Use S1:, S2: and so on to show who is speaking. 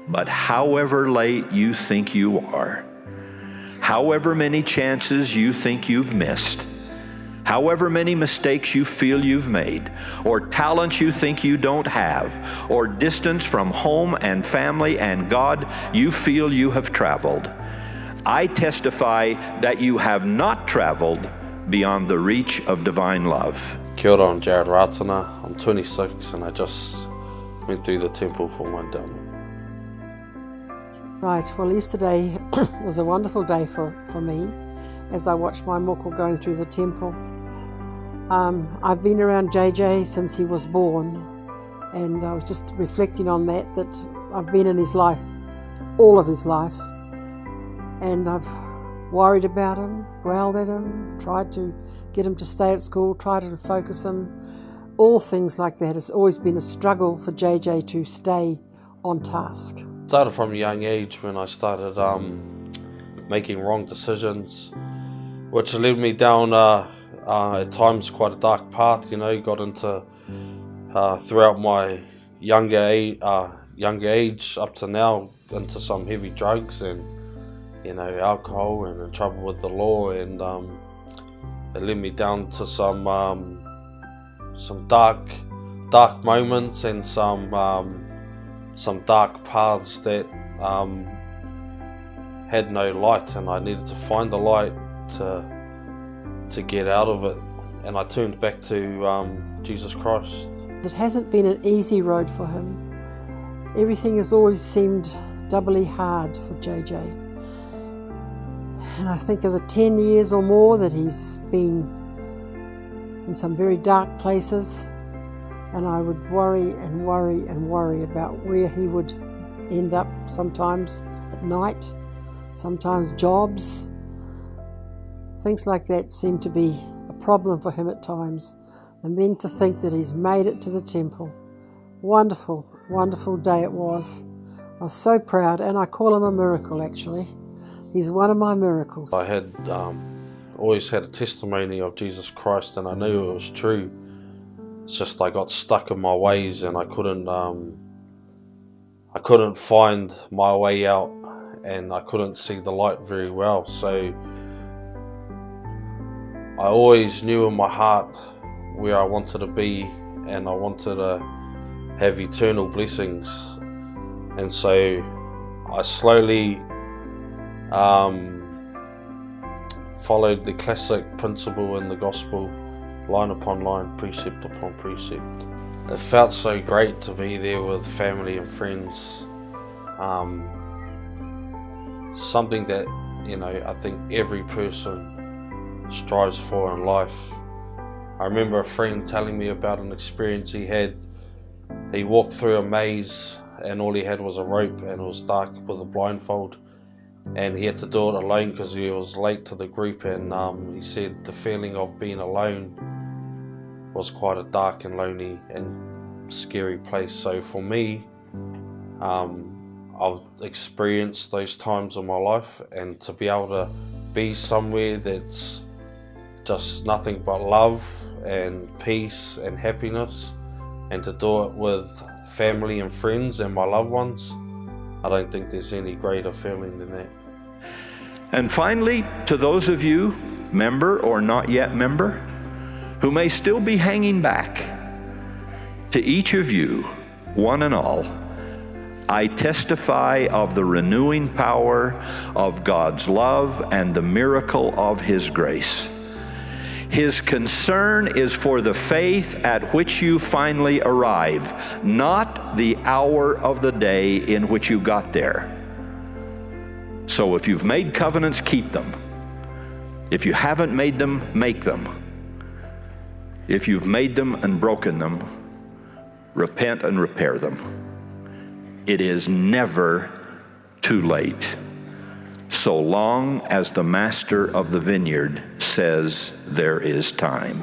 S1: But however late you think you are, however many chances you think you've missed, however many mistakes you feel you've made, or talents you think you don't have, or distance from home and family and God you feel you have traveled, I testify that you have not traveled beyond the reach of divine love.
S2: Kia ora, I'm Ratana. I'm 26 and I just went through the temple for my endowment.
S3: Right, well, yesterday was a wonderful day for me as I watched my moko going through the temple. I've been around JJ since he was born, and I was just reflecting on that I've been in his life, all of his life, and I've worried about him, growled at him, tried to get him to stay at school, tried to focus him, all things like that. It's always been a struggle for JJ to stay on task.
S2: Started from a young age when I started making wrong decisions, which led me down at times quite a dark path. Got into throughout my younger age up to now into some heavy drugs and alcohol, and in trouble with the law, and it led me down to some dark moments and some dark paths that had no light, and I needed to find the light to get out of it, and I turned back to Jesus Christ.
S3: It hasn't been an easy road for him. Everything has always seemed doubly hard for JJ. And I think of the 10 years or more that he's been in some very dark places, and I would worry and worry and worry about where he would end up, sometimes at night, sometimes jobs. Things like that seem to be a problem for him at times. And then to think that he's made it to the temple. Wonderful, wonderful day it was. I was so proud, and I call him a miracle actually. He's one of my miracles.
S2: I had always had a testimony of Jesus Christ, and I knew it was true. It's just I got stuck in my ways, and I couldn't find my way out, and I couldn't see the light very well. So I always knew in my heart where I wanted to be, and I wanted to have eternal blessings. And so I slowly followed the classic principle in the gospel, line upon line, precept upon precept. It felt so great to be there with family and friends. Something that I think every person strives for in life. I remember a friend telling me about an experience he had. He walked through a maze, and all he had was a rope, and it was dark with a blindfold, and he had to do it alone because he was late to the group. And he said the feeling of being alone was quite a dark and lonely and scary place. So for me, I've experienced those times in my life, and to be able to be somewhere that's just nothing but love and peace and happiness, and to do it with family and friends and my loved ones, I don't think there's any greater feeling than that.
S1: And finally, to those of you, member or not yet member, who may still be hanging back, to each of you, one and all, I testify of the renewing power of God's love and the miracle of His grace. His concern is for the faith at which you finally arrive, not the hour of the day in which you got there. So if you've made covenants, keep them. If you haven't made them, make them. If you've made them and broken them, repent and repair them. It is never too late, so long as the master of the vineyard says there is time.